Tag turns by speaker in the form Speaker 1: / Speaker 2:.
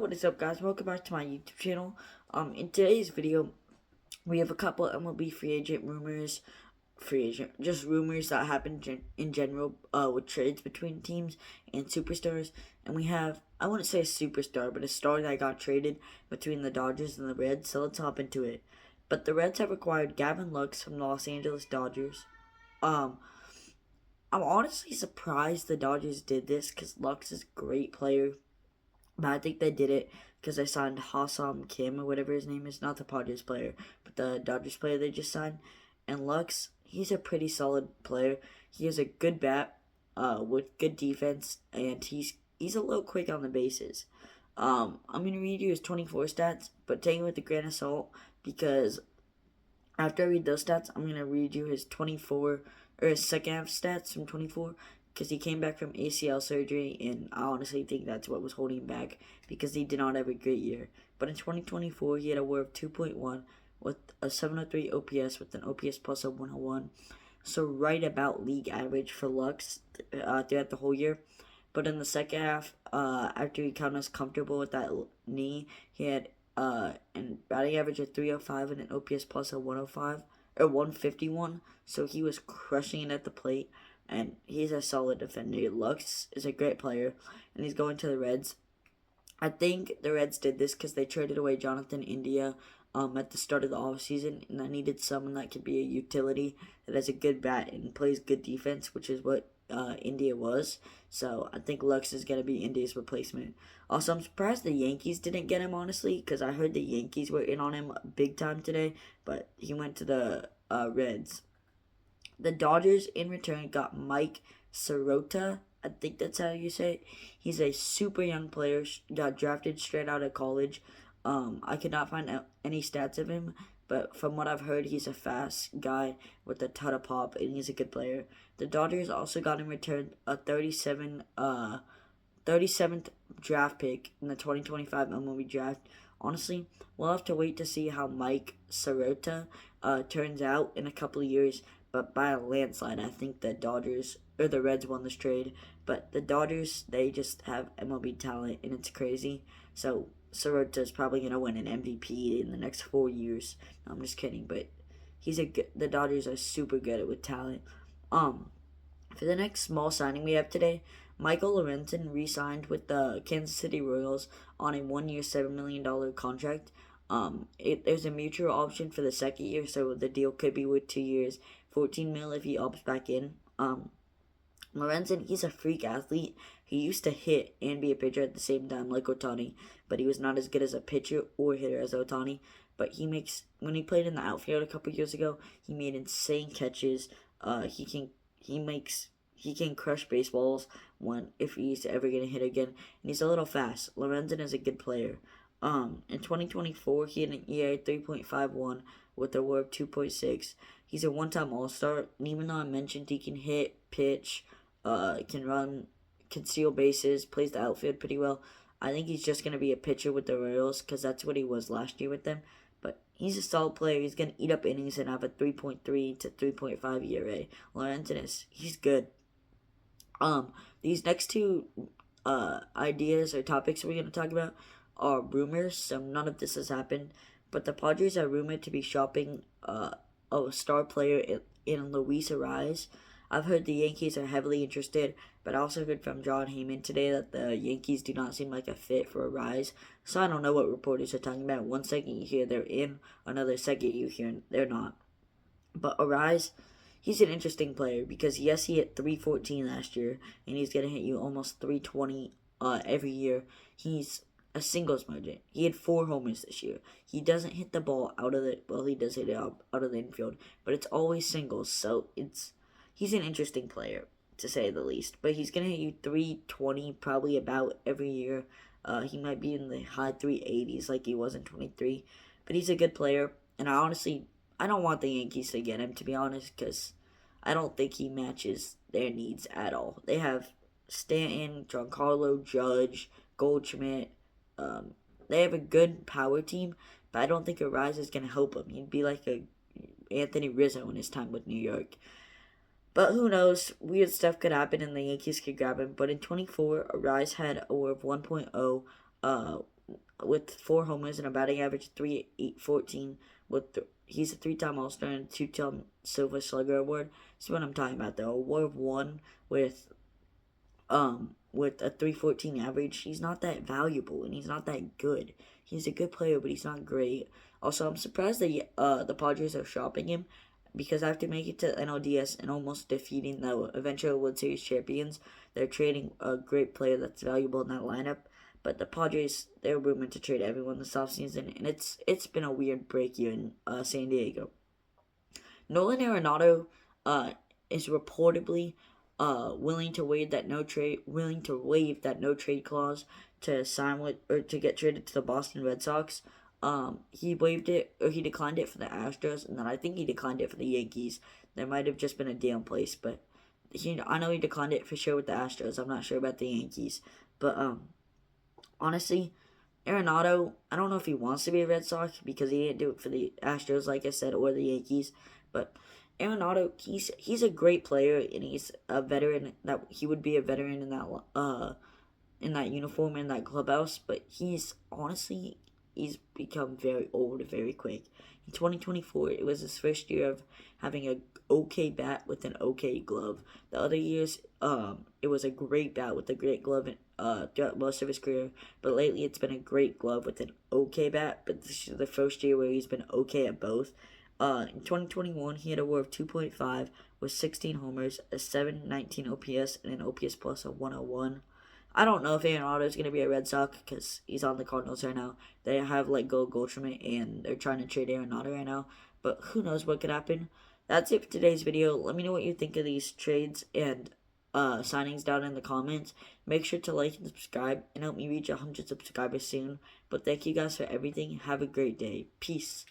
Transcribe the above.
Speaker 1: what is up, guys? Welcome back to my YouTube channel. In today's video, we have a couple MLB free agent rumors, just rumors that happen in general, with trades between teams and superstars. And we have, I wouldn't say a superstar, but a star that got traded between the Dodgers and the Reds. So let's hop into it. But the Reds have acquired Gavin Lux from the Los Angeles Dodgers. Um, I'm honestly surprised the Dodgers did this because Lux is a great player. But I think they did it because they signed Ha-Seong Kim or whatever his name is. Not the Padres player, but the Dodgers player they just signed. And Lux, he's a pretty solid player. He has a good bat with good defense, and he's a little quick on the bases. I'm going to read you his 24 stats, but take it with a grain of salt because after I read those stats, I'm going to read you his 24 or his second half stats from 24 because he came back from ACL surgery, and I honestly think that's what was holding him back because he did not have a great year. But in 2024, he had a WAR of 2.1 with a 703 OPS with an OPS plus of 101. So right about league average for Lux throughout the whole year. But in the second half, after he kind of was comfortable with that knee, he had an batting average of 305 and an OPS plus of 105 or 151. So he was crushing it at the plate, and he's a solid defender. Lux is a great player, and he's going to the Reds. I think the Reds did this because they traded away Jonathan India at the start of the offseason, and I needed someone that could be a utility, that has a good bat and plays good defense, which is what India was. So I think Lux is going to be India's replacement. Also, I'm surprised the Yankees didn't get him, honestly, because I heard the Yankees were in on him big time today, but he went to the Reds. The Dodgers, in return, got Mike Sirota. I think that's how you say it. He's a super young player, got drafted straight out of college. I could not find out any stats of him, but from what I've heard, he's a fast guy with a ton of pop, and he's a good player. The Dodgers also got in return a 37th draft pick in the 2025 MLB draft. Honestly, we'll have to wait to see how Mike Sirota turns out in a couple of years, but by a landslide, I think the Dodgers or the Reds won this trade. But the Dodgers, they just have MLB talent, and it's crazy. So Sirota is probably gonna win an MVP in the next 4 years. No, I'm just kidding, but the Dodgers are super good at with talent. For the next small signing we have today, Michael Lorenzen re-signed with the Kansas City Royals on a 1-year, $7 million contract. There's a mutual option for the second year, so the deal could be with 2 years, 14 mil if he opts back in. Lorenzen, he's a freak athlete. He used to hit and be a pitcher at the same time, like Ohtani, but he was not as good as a pitcher or hitter as Ohtani. But when he played in the outfield a couple years ago, he made insane catches. He can crush baseballs if he's ever gonna hit again, and he's a little fast. Lorenzen is a good player. In 2024, he had an ERA 3.51 with a WAR of 2.6. He's a one-time All-Star, and even though I mentioned he can hit, pitch, can run, can steal bases, plays the outfield pretty well, I think he's just going to be a pitcher with the Royals because that's what he was last year with them. But he's a solid player. He's going to eat up innings and have a 3.3 to 3.5 ERA. Lorenzen he's good. These next two ideas or topics we're going to talk about are rumors, so none of this has happened. But the Padres are rumored to be shopping a star player in Luis Arraez. I've heard the Yankees are heavily interested, but I also heard from John Heyman today that the Yankees do not seem like a fit for Arraez. So I don't know what reporters are talking about. One second you hear they're in, another second you hear they're not. But Arraez, he's an interesting player because yes, he hit 314 last year, and he's gonna hit you almost 320 every year. He's a singles merchant. He had 4 homers this year. He doesn't hit the ball he does hit it out of the infield, but it's always singles. So he's an interesting player to say the least. But he's gonna hit you 320 probably about every year. He might be in the high 380s like he was in 23, but he's a good player. And I don't want the Yankees to get him, to be honest, because I don't think he matches their needs at all. They have Stanton, Giancarlo, Judge, Goldschmidt. They have a good power team, but I don't think Arraez is going to help him. He'd be like a Anthony Rizzo in his time with New York. But who knows? Weird stuff could happen and the Yankees could grab him. But in 24, Arraez had a WAR of 1.0, with 4 homers and a batting average of 3.814. He's a 3-time All-Star and a 2-time Silver Slugger award. See what I'm talking about? The award won with a 314 average. He's not that valuable and he's not that good. He's a good player, but he's not great. Also, I'm surprised that the Padres are shopping him, because after making it to NLDS and almost defeating the eventual World Series champions, they're trading a great player that's valuable in that lineup. But the Padres, they're rumored to trade everyone this offseason, and it's been a weird break here in San Diego. Nolan Arenado is reportedly willing to waive that no trade clause to sign with or to get traded to the Boston Red Sox. He waived it, or he declined it for the Astros, and then I think he declined it for the Yankees. There might have just been a deal in place, but I know he declined it for sure with the Astros. I'm not sure about the Yankees, but honestly, Arenado, I don't know if he wants to be a Red Sox because he didn't do it for the Astros, like I said, or the Yankees. But Arenado, he's a great player, and he's a veteran. That he would be a veteran in that uniform, in that clubhouse. But he's become very old very quick. In 2024, it was his first year of having a okay bat with an okay glove. The other years, it was a great bat with a great glove throughout most of his career. But lately, it's been a great glove with an okay bat. But this is the first year where he's been okay at both. In 2021, he had a WAR of 2.5 with 16 homers, a 719 OPS, and an OPS plus of 101. I don't know if Arenado is going to be a Red Sox because he's on the Cardinals right now. They have let go of Goldschmidt and they're trying to trade Arenado right now. But who knows what could happen. That's it for today's video. Let me know what you think of these trades and signings down in the comments. Make sure to like and subscribe and help me reach 100 subscribers soon. But thank you guys for everything. Have a great day. Peace.